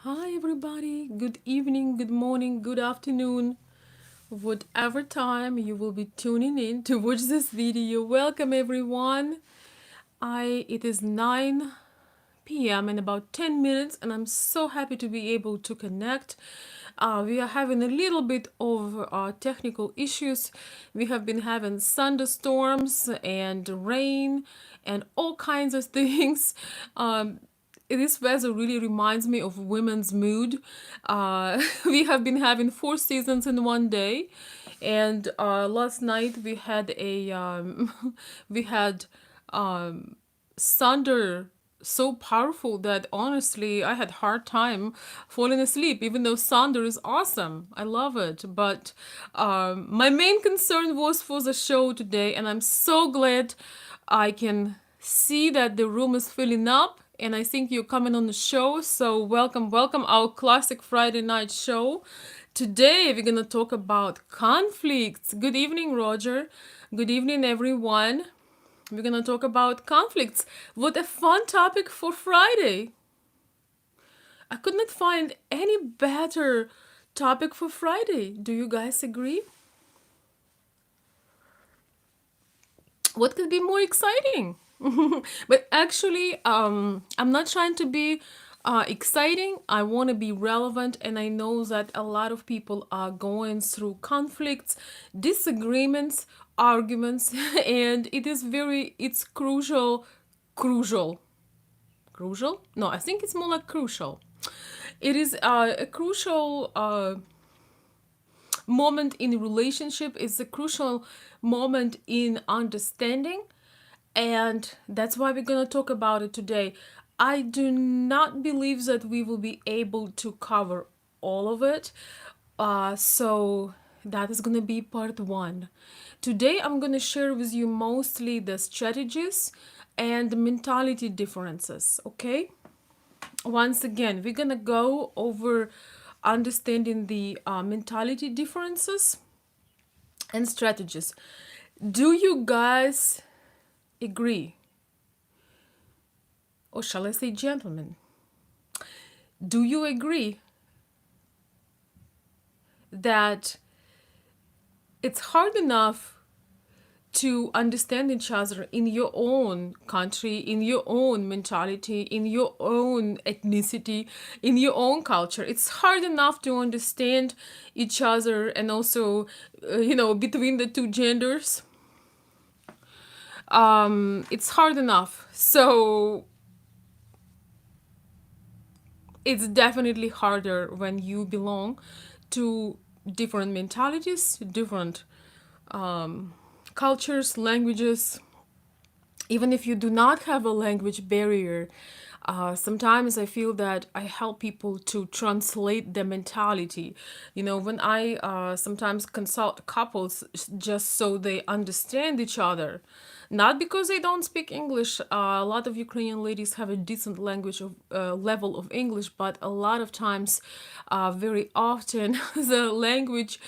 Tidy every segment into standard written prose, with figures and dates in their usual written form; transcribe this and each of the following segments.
Hi, everybody. Good evening, good morning, good afternoon, whatever time you will be tuning in to watch this video. Welcome, everyone. It is 9 p.m. in about 10 minutes, and I'm so happy to be able to connect. We are having a little bit of technical issues. We have been having thunderstorms and rain and all kinds of things. This weather really reminds me of women's mood. We have been having four seasons in one day, and last night we had a we had thunder so powerful that honestly I had hard time falling asleep, even though thunder is awesome. I love it. But my main concern was for the show today, and I'm so glad I can see that the room is filling up, and I think you're coming on the show. So welcome, welcome our classic Friday night show. Today we're gonna talk about conflicts. Good evening, Roger. Good evening, everyone. We're gonna talk about conflicts. What a fun topic for Friday! I could not find any better topic for Friday. Do you guys agree? What could be more exciting? But actually, I'm not trying to be exciting. I want to be relevant, and I know that a lot of people are going through conflicts, disagreements, arguments, and it's crucial, crucial. No, I think it's more like crucial. It is a crucial moment in a relationship. It's a crucial moment in understanding, and that's why we're going to talk about it today. I do not believe that we will be able to cover all of it, so that is going to be part one. Today I'm going to share with you mostly the strategies and the mentality differences. Okay, once again we're going to go over understanding the mentality differences and strategies. Do you guys agree, or shall I say, gentlemen, do you agree that it's hard enough to understand each other in your own country, in your own mentality, in your own ethnicity, in your own culture? It's hard enough to understand each other, and also, between the two genders. It's hard enough. So it's definitely harder when you belong to different mentalities, different cultures, languages. Even if you do not have a language barrier, sometimes I feel that I help people to translate their mentality. When I sometimes consult couples just so they understand each other, not because they don't speak English. A lot of Ukrainian ladies have a decent language of level of English, but a lot of times, very often, the language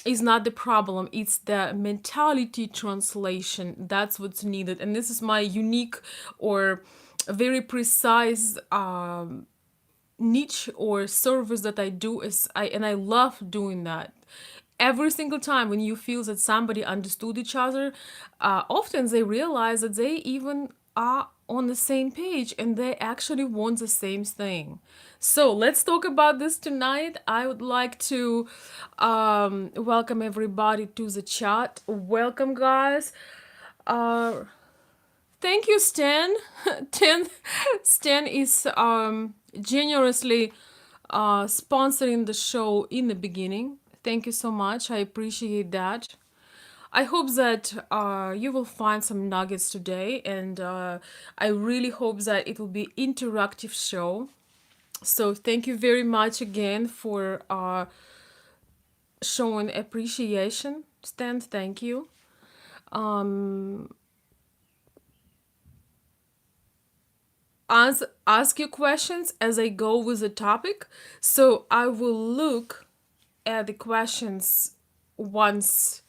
is not the problem. It's the mentality translation. That's what's needed, and this is my unique or very precise niche or service that I do. I love doing that. Every single time when you feel that somebody understood each other, often they realize that they even are on the same page and they actually want the same thing. So let's talk about this tonight. I would like to welcome everybody to the chat. Welcome, guys. Uh, Thank you, Stan. Stan is generously sponsoring the show in the beginning. Thank you so much. I appreciate that. I hope that you will find some nuggets today, and I really hope that it will be interactive show. So thank you very much again for showing appreciation, Stan. Thank you. Ask your questions as I go with the topic. So I will look at the questions once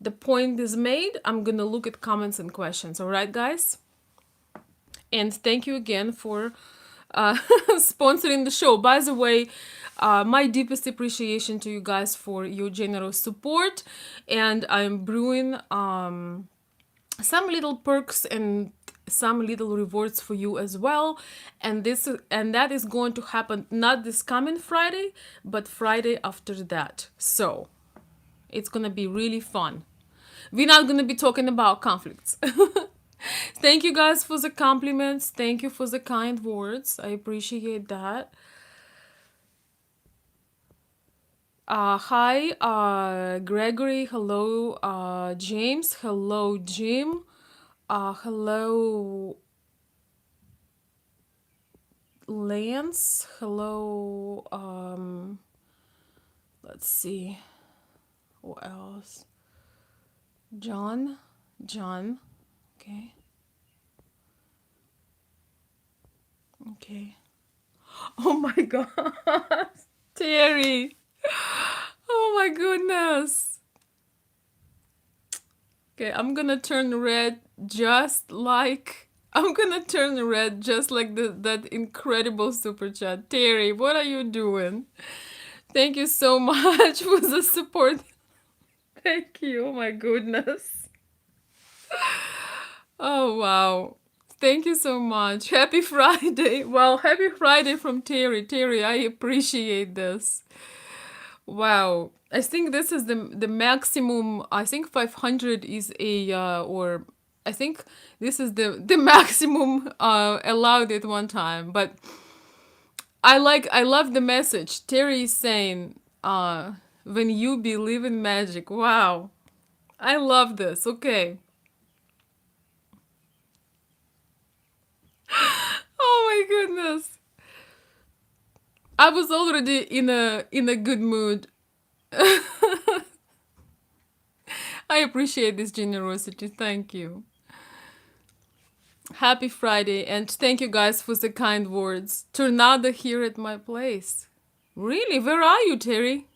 the point is made. I'm gonna look at comments and questions. All right, guys. And thank you again for sponsoring the show. By the way, my deepest appreciation to you guys for your generous support, and I'm brewing some little perks and some little rewards for you as well, and that is going to happen not this coming Friday, but Friday after that. So it's gonna be really fun. We're not gonna be talking about conflicts. Thank you guys for the compliments. Thank you for the kind words. I appreciate that. Hi, Gregory. Hello, James. Hello, Jim. Hello, Lance. Hello, let's see. Who else? John. John. Okay. Okay. Oh my god. Terry. Oh my goodness. Okay, I'm gonna turn red just like that incredible super chat. Terry, what are you doing? Thank you so much for the support. Thank you. Oh my goodness. Oh wow. Thank you so much. Happy Friday. Well, happy Friday from Terry. Terry, I appreciate this. Wow. I think this is the maximum. I think 500 is a or I think this is the maximum allowed at one time. But I love the message. Terry is saying when you believe in magic. Wow. I love this. Okay. Oh my goodness. I was already in a good mood. I appreciate this generosity. Thank you. Happy Friday, and thank you guys for the kind words. Tornado here at my place. Really? Where are you, Terry?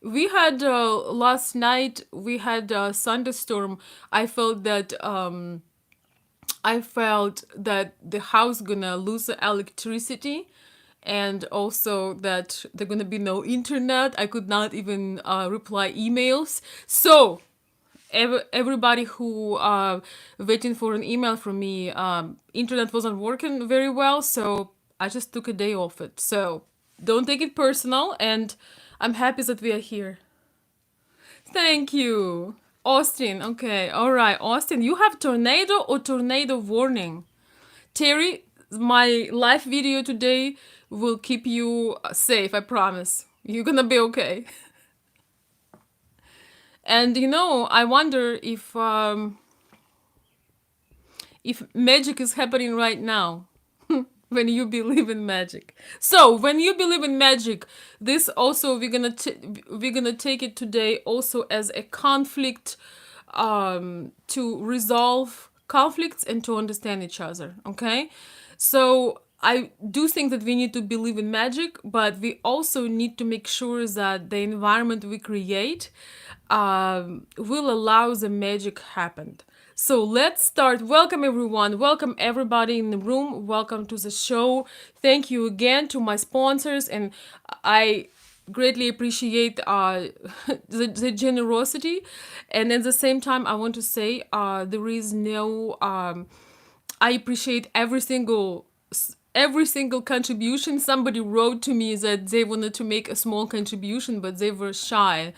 We had last night. We had a thunderstorm. I felt that the house gonna lose the electricity, and also that there gonna be no internet. I could not even reply emails. So everybody who waiting for an email from me, internet wasn't working very well, so I just took a day off it. So don't take it personal, and I'm happy that we are here. Thank you. Austin, okay, all right. Austin, you have tornado or tornado warning? Terry, my live video today will keep you safe, I promise. You're gonna be okay. And I wonder if magic is happening right now when you believe in magic. So when you believe in magic, this also we're gonna take it today also as a conflict, to resolve conflicts and to understand each other. Okay, so I do think that we need to believe in magic, but we also need to make sure that the environment we create will allow the magic happen. So let's start. Welcome everyone. Welcome everybody in the room. Welcome to the show. Thank you again to my sponsors, and I greatly appreciate the generosity. And at the same time, I want to say there is no. I appreciate every single contribution. Somebody wrote to me that they wanted to make a small contribution, but they were shy.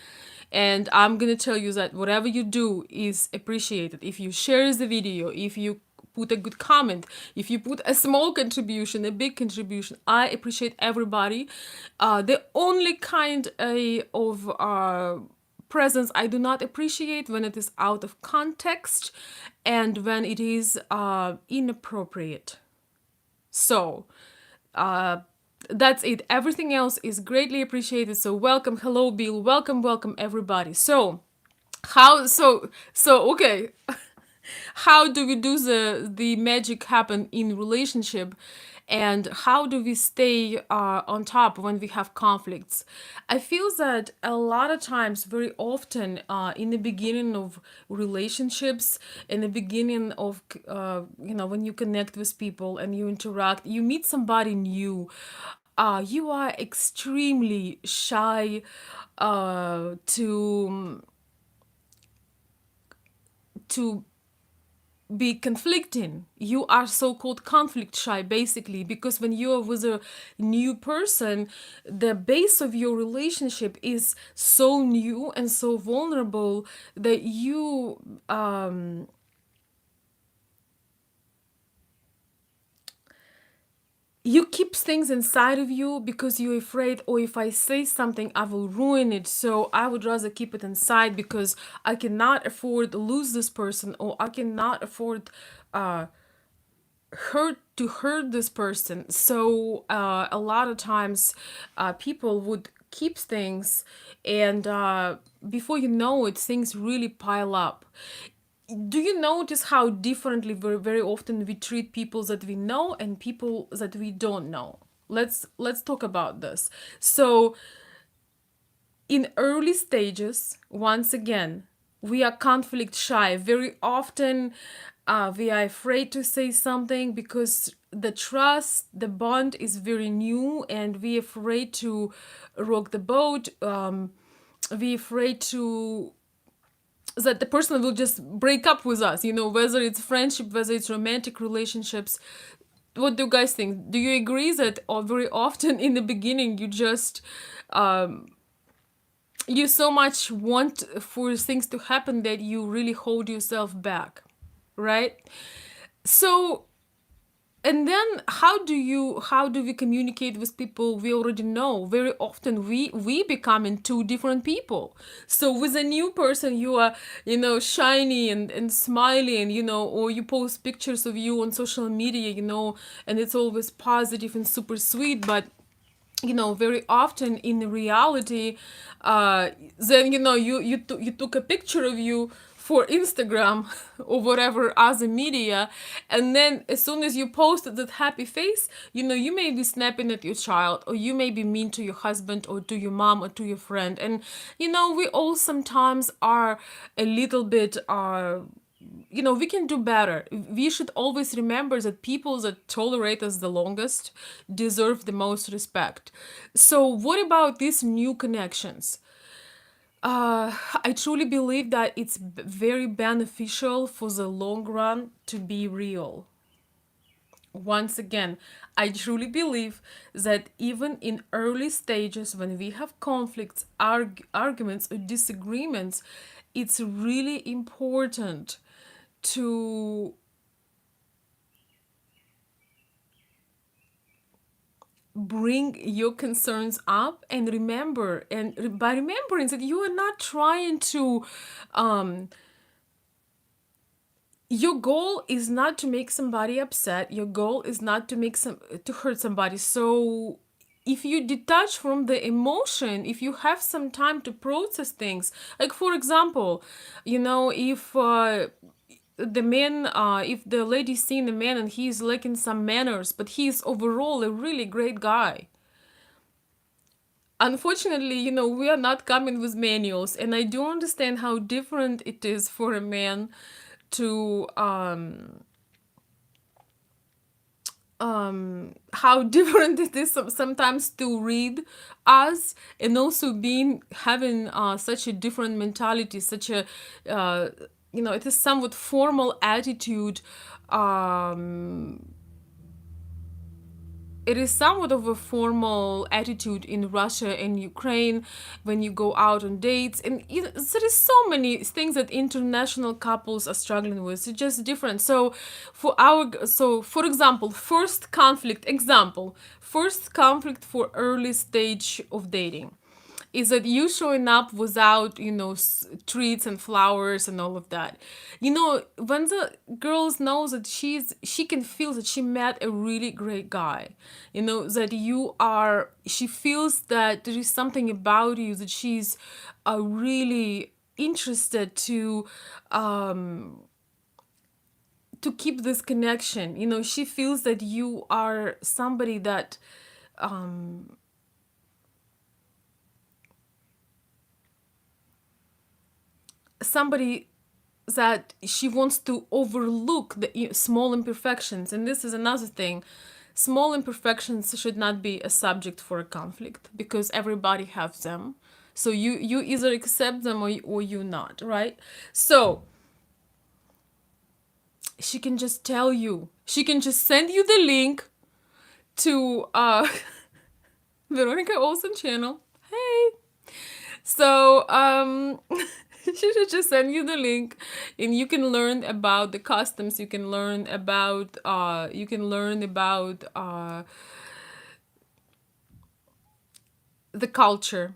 And I'm gonna tell you that whatever you do is appreciated. If you share the video, if you put a good comment, if you put a small contribution, a big contribution, I appreciate everybody. The only kind of presence I do not appreciate when it is out of context and when it is inappropriate. So, that's it. Everything else is greatly appreciated. So welcome, hello Bill, welcome everybody. So okay, how do we do the magic happen in relationship? and how do we stay on top when we have conflicts. I feel that a lot of times, very often, in the beginning of relationships, in the beginning of when you connect with people and you interact, you meet somebody new, you are extremely shy to be conflicting. You are so-called conflict shy, basically, because when you're with a new person, the base of your relationship is so new and so vulnerable that you keep things inside of you because you're afraid, or if I say something I will ruin it, so I would rather keep it inside because I cannot afford to lose this person, or I cannot afford hurt this person. So a lot of times people would keep things, and before you know it, things really pile up. Do you notice how differently very often we treat people that we know and people that we don't know? Let's talk about this. So in early stages, once again, we are conflict shy. Very often, we are afraid to say something because the trust, the bond is very new, and we afraid to rock the boat. We afraid to that the person will just break up with us. Whether it's friendship, whether it's romantic relationships. What do you guys think? Do you agree that very often in the beginning you just you so much want for things to happen that you really hold yourself back, right? So, and then how do we communicate with people we already know? Very often we become in two different people. So with a new person, you are shiny and smiley, and or you post pictures of you on social media, and it's always positive and super sweet, but very often in reality, then you took a picture of you for Instagram or whatever other media, and then as soon as you posted that happy face, you may be snapping at your child, or you may be mean to your husband or to your mom or to your friend, and we all sometimes are a little bit we can do better. We should always remember that people that tolerate us the longest deserve the most respect. So, what about these new connections? I truly believe that it's very beneficial for the long run to be real. Once again, I truly believe that even in early stages, when we have conflicts, arguments, or disagreements, it's really important to bring your concerns up and remember, and by remembering that you are not trying to your goal is not to make somebody upset. Your goal is not to hurt somebody. So if you detach from the emotion, if you have some time to process things, like for example, if the man, if the lady's seeing the man and he's lacking some manners, but he's overall a really great guy. Unfortunately, we are not coming with manuals, and I do understand how different it is for a man to how different it is sometimes to read us, and also being having such a different mentality, such a it is somewhat formal attitude. It is somewhat of a formal attitude in Russia and Ukraine when you go out on dates, and there is so many things that international couples are struggling with. It's just different. So, for example, first conflict for early stage of dating is that you showing up without treats and flowers and all of that. When the girls know that she can feel that she met a really great guy, that she feels that there is something about you that she's really interested to keep this connection. You know, she feels that you are somebody that somebody that she wants to overlook the small imperfections. And this is another thing. Small imperfections should not be a subject for a conflict because everybody has them. So you either accept them or you not, right? So she can just tell you. She can just send you the link to Veronika Olson channel. Hey. So she should just send you the link, and you can learn about the customs. You can learn about the culture,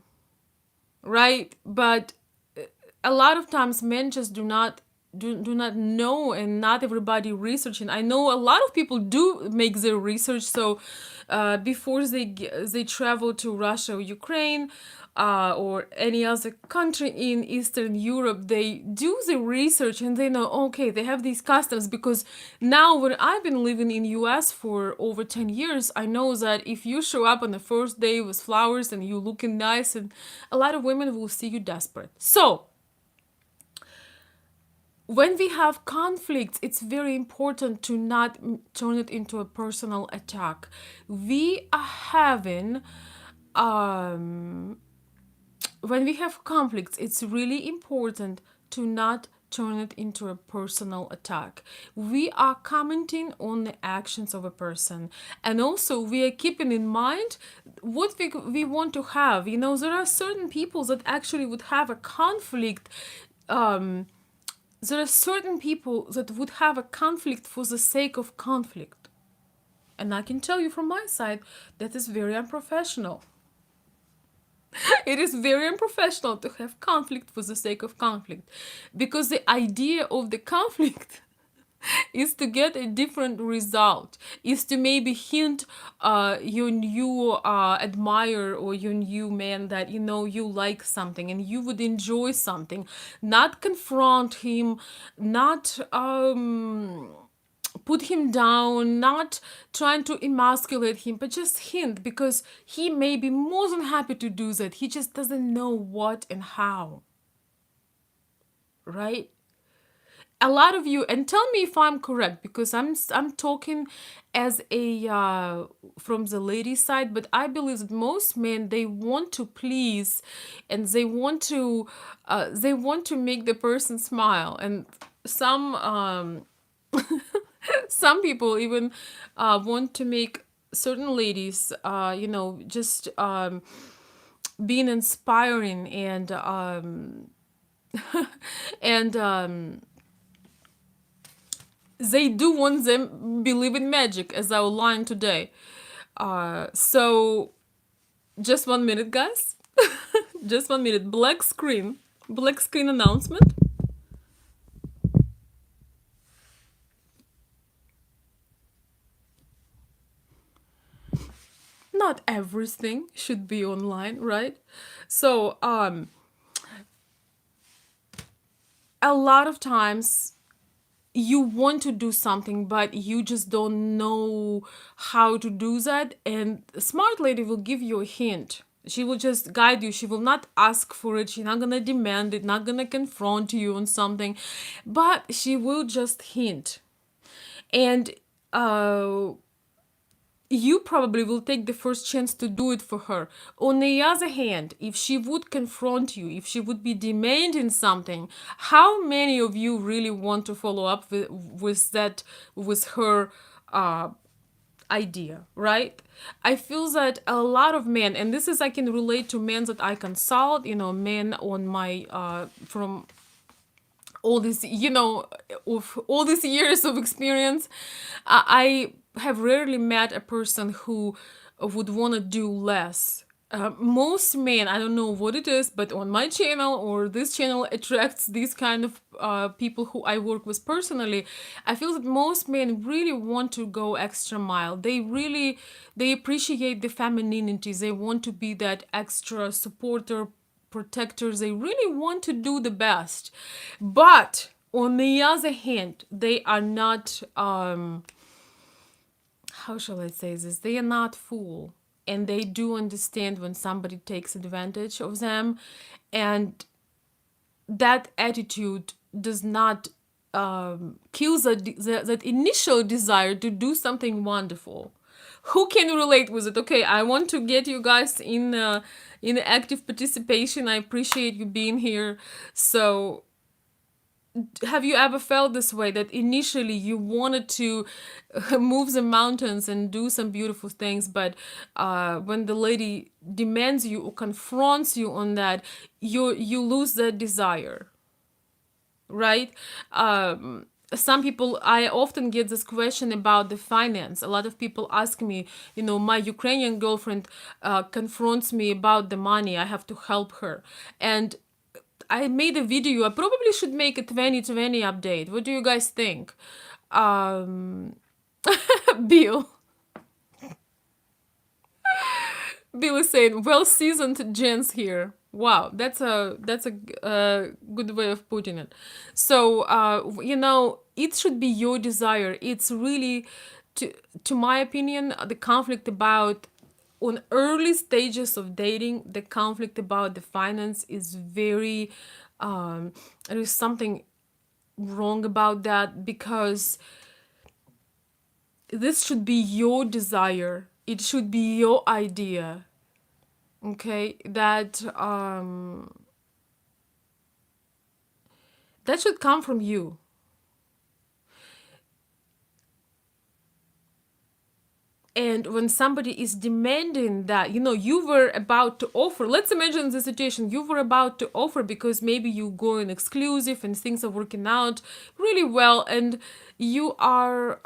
right? But a lot of times men just do not know, and not everybody researching. I know a lot of people do make their research. So before they travel to Russia or Ukraine or any other country in Eastern Europe, they do the research and they know, okay, they have these customs. Because now when I've been living in US for over 10 years, I know that if you show up on the first day with flowers and you looking nice, and a lot of women will see you desperate. So when we have conflicts, it's very important to not turn it into a personal attack. We are having, when we have conflicts, it's really important to not turn it into a personal attack. We are commenting on the actions of a person, and also we are keeping in mind what we want to have. You know, there are certain people that actually would have a conflict. There are certain people that would have a conflict for the sake of conflict. And I can tell you from my side, that is very unprofessional. It is very unprofessional to have conflict for the sake of conflict. Because the idea of the conflict is to get a different result, is to maybe hint your new admirer or your new man that, you know, you like something and you would enjoy something, not confront him, not put him down, not trying to emasculate him, but just hint, because he may be more than happy to do that. He just doesn't know what and how, right? A lot of you, and tell me if I'm correct, because I'm talking as a from the lady side, but I believe that most men, they want to please, and they want to make the person smile. And some some people even want to make certain ladies just being inspiring, and they do want them believe in magic, as I outlined today. So just 1 minute, guys. Just 1 minute. Black screen announcement. Not everything should be online, right? So a lot of times you want to do something, but you just don't know how to do that, and a smart lady will give you a hint. She will just guide you. She will not ask for it. She's not gonna demand it, not gonna confront you on something, but she will just hint. And you probably will take the first chance to do it for her. On the other hand, if she would confront you, if she would be demanding something, how many of you really want to follow up with her idea, right? I feel that a lot of men, and this is, I can relate to men that I consult, men on my from all this, of all these years of experience, I have rarely met a person who would want to do less. Most men, I don't know what it is, but on my channel or this channel attracts these kind of people who I work with personally. I feel that most men really want to go extra mile. They appreciate the femininity. They want to be that extra supporter, protectors. They really want to do the best. But On the other hand, they are not, how shall I say this? They are not fool, and they do understand when somebody takes advantage of them, and that attitude does not kill that initial desire to do something wonderful. Who can relate with it? Okay, I want to get you guys in active participation. I appreciate you being here. So have you ever felt this way, that initially you wanted to move the mountains and do some beautiful things, but when the lady demands you or confronts you on that, you lose that desire, right? Some people, I often get this question about the finance. A lot of people ask me, my Ukrainian girlfriend confronts me about the money, I have to help her. And I made a video. I probably should make a 2020 update. What do you guys think? Um, Bill. Bill is saying, well seasoned gents here. Wow, that's a good way of putting it. So it should be your desire. It's really, to my opinion, the conflict about, on early stages of dating, the conflict about the finance is very, there is something wrong about that, because this should be your desire. It should be your idea. Okay, that should come from you. And when somebody is demanding that, you were about to offer, let's imagine the situation, you were about to offer because maybe you go in exclusive and things are working out really well, and you were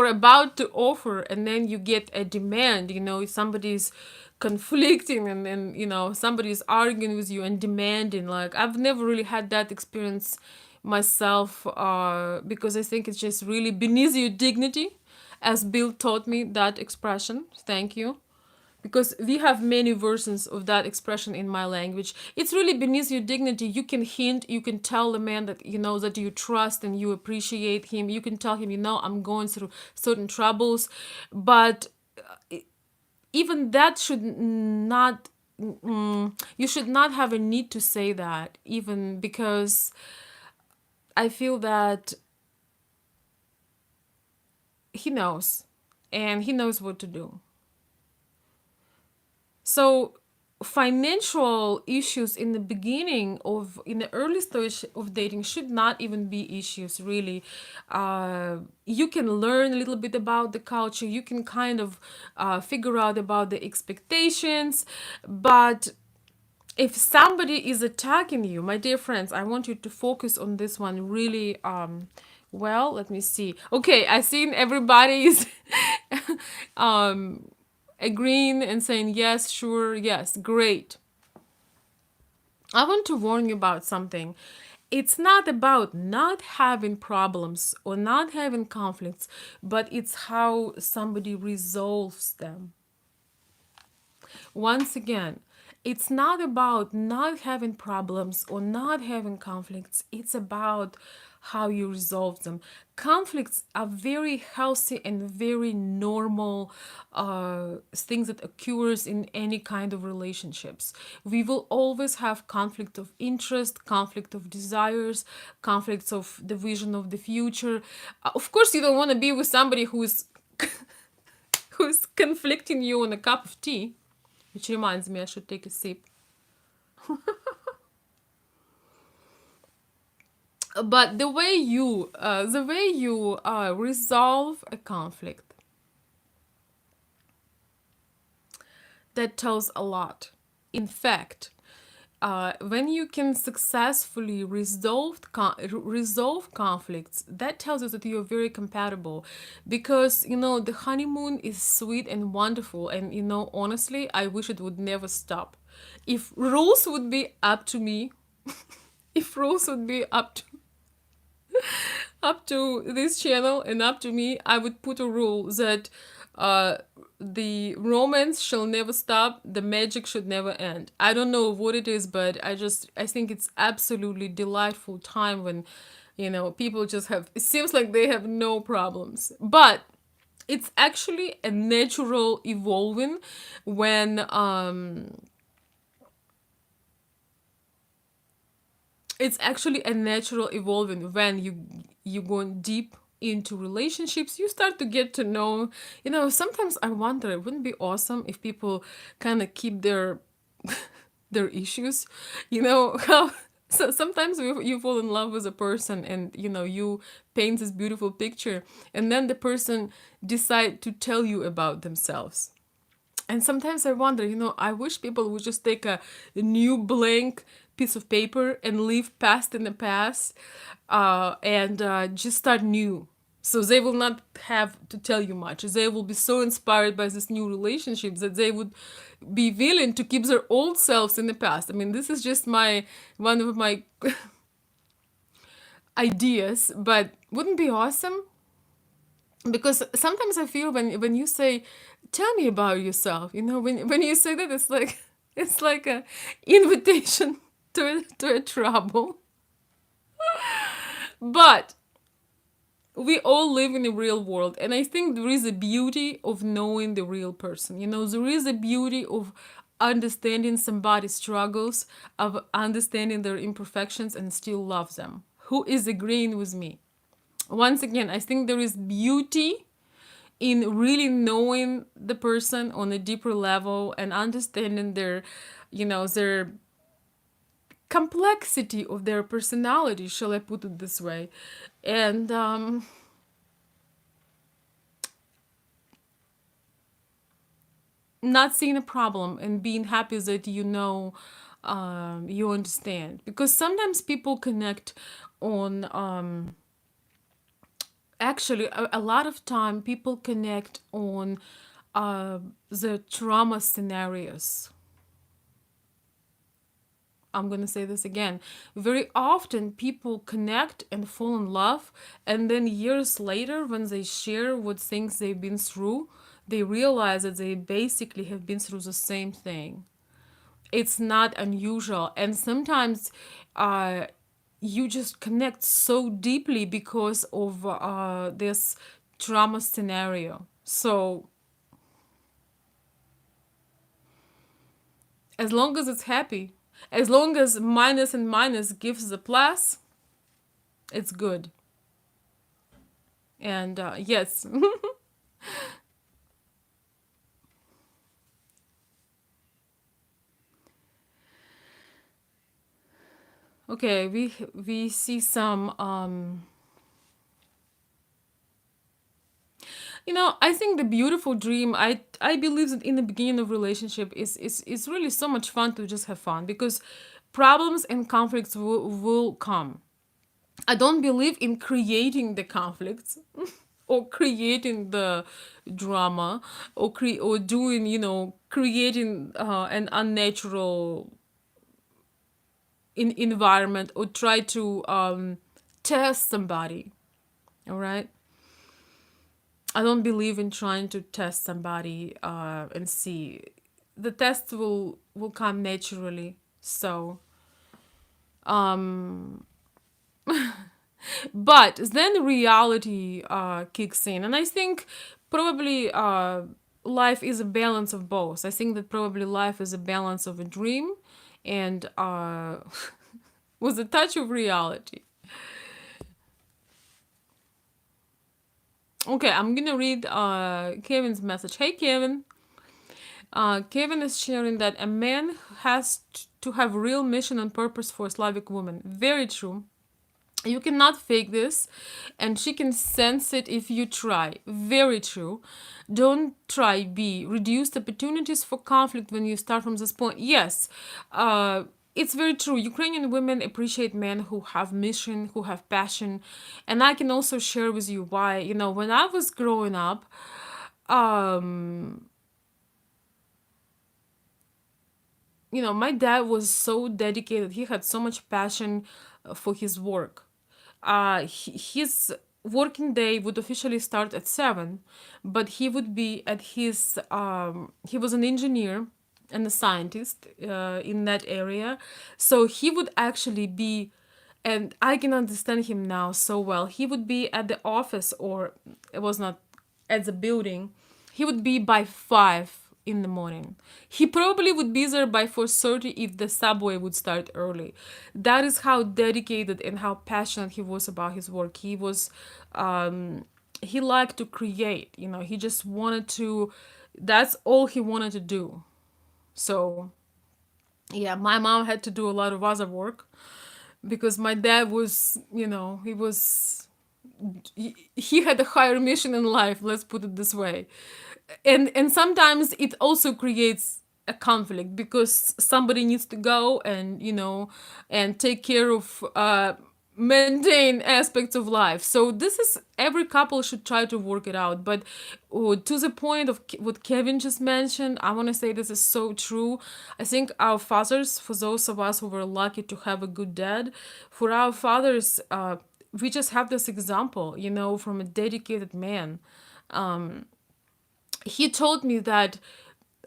about to offer, and then you get a demand, somebody's conflicting, and then somebody's arguing with you and demanding. Like, I've never really had that experience myself, because I think it's just really beneath your dignity, as Bill taught me that expression. Thank you. Because we have many versions of that expression in my language. It's really beneath your dignity. You can hint, you can tell the man that that you trust and you appreciate him. You can tell him, I'm going through certain troubles, but even that should not. You should not have a need to say that, even, because I feel that he knows, and he knows what to do. So financial issues in the beginning of, in the early stage of dating, should not even be issues, really. You can learn a little bit about the culture, you can kind of figure out about the expectations, but if somebody is attacking you, my dear friends, I want you to focus on this one really. Well, let me see. Okay, I seen everybody is agreeing and saying yes, sure, yes, great. I want to warn you about something. It's not about not having problems or not having conflicts, but it's how somebody resolves them. Once again, it's not about not having problems or not having conflicts. It's about how you resolve them. Conflicts are very healthy and very normal things that occurs in any kind of relationships. We will always have conflict of interest, conflict of desires, conflicts of the vision of the future. Of course, you don't want to be with somebody who's who's conflicting you on a cup of tea. Which reminds me, I should take a sip. But the way you resolve a conflict, that tells a lot. In fact, when you can successfully resolve conflicts, that tells us that you're very compatible, because the honeymoon is sweet and wonderful, and honestly, I wish it would never stop. If rules would be up to me, if rules would be up to up to this channel and up to me, I would put a rule that uh, the romance shall never stop, the magic should never end. I don't know what it is, but I think it's absolutely delightful time when, people just have, it seems like they have no problems. But it's actually a natural evolving when it's actually a natural evolving when you go deep into relationships. You start to get to know, sometimes I wonder, it wouldn't be awesome if people kind of keep their issues, how so sometimes you fall in love with a person, and you paint this beautiful picture, and then the person decide to tell you about themselves. And sometimes I wonder, I wish people would just take a new blank piece of paper and leave past in the past, and just start new. So they will not have to tell you much. They will be so inspired by this new relationship that they would be willing to keep their old selves in the past. I mean, this is just my one of my ideas, but wouldn't be awesome? Because sometimes I feel when you say, "Tell me about yourself," when you say that, it's like it's like a invitation to a trouble. But we all live in the real world, and I think there is a beauty of knowing the real person. There is a beauty of understanding somebody's struggles, of understanding their imperfections, and still love them. Who is agreeing with me? Once again, I think there is beauty in really knowing the person on a deeper level and understanding their complexity of their personality, shall I put it this way. And not seeing a problem and being happy that you understand, because sometimes people connect on actually a lot of time people connect on the trauma scenarios. I'm going to say this again. Very often people connect and fall in love, and then years later, when they share what things they've been through, they realize that they basically have been through the same thing. It's not unusual. And sometimes uh, you just connect so deeply because of this trauma scenario. So as long as it's happy, as long as minus and minus gives the plus, it's good. And yes. Okay, we see some I think the beautiful dream, I believe that in the beginning of relationship is really so much fun to just have fun, because problems and conflicts will come. I don't believe in creating the conflicts or creating the drama, or doing, creating an unnatural environment, or try to test somebody. All right. I don't believe in trying to test somebody and see. The test will come naturally. So, but then reality kicks in, and I think probably life is a balance of both. I think that probably life is a balance of a dream and with a touch of reality. Okay, I'm gonna read Kevin's message. Hey, Kevin. Kevin is sharing that a man has to have real mission and purpose for a Slavic woman. Very true. You cannot fake this, and she can sense it if you try. Very true. Don't try. B. Reduced opportunities for conflict when you start from this point. Yes, it's very true. Ukrainian women appreciate men who have mission, who have passion, and I can also share with you why. When I was growing up, um, my dad was so dedicated. He had so much passion for his work. his working day would officially start at 7, but he would be at his he was an engineer and a scientist in that area, so he would actually be, and I can understand him now so well. He would be at the office, or it was not at the building. He would be by 5 in the morning. He probably would be there by 4:30 if the subway would start early. That is how dedicated and how passionate he was about his work. He liked to create, he just wanted to, that's all he wanted to do. So, yeah, my mom had to do a lot of other work because my dad was, he had a higher mission in life, let's put it this way. And sometimes it also creates a conflict because somebody needs to go and and take care of maintain aspects of life. So this is, every couple should try to work it out. But to the point of what Kevin just mentioned, I want to say this is so true. I think our fathers, for those of us who were lucky to have a good dad, for our fathers, we just have this example, from a dedicated man. He told me that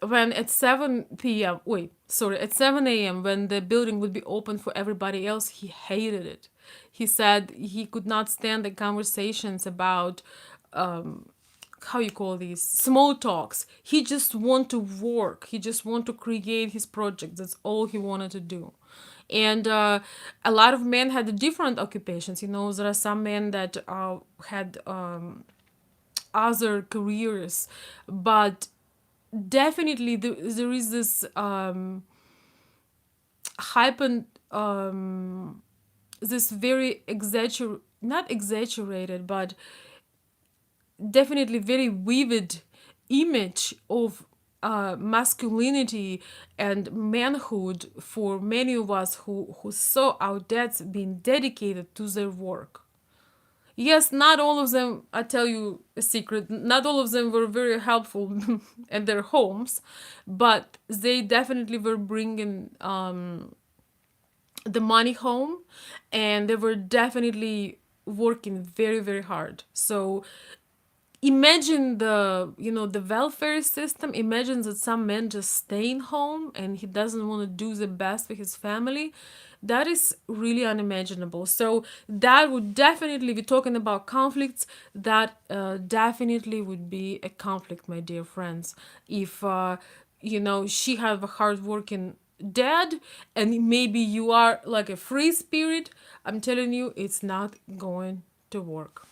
when at 7 p.m., wait, sorry, at 7 a.m., when the building would be open for everybody else, he hated it. He said he could not stand the conversations about, how you call these, small talks. He just want to work. He just want to create his project. That's all he wanted to do. And a lot of men had different occupations. There are some men that had other careers, but definitely there is this hyper this very not exaggerated, but definitely very vivid image of masculinity and manhood for many of us who saw our dads being dedicated to their work. Yes, not all of them, I tell you a secret, not all of them were very helpful at their homes, but they definitely were bringing the money home, and they were definitely working very, very hard. So imagine the welfare system. Imagine that some man just staying home and he doesn't want to do the best for his family. That is really unimaginable. So that would definitely be talking about conflicts. That definitely would be a conflict, my dear friends, if she have a hardworking dad and maybe you are like a free spirit. I'm telling you, it's not going to work.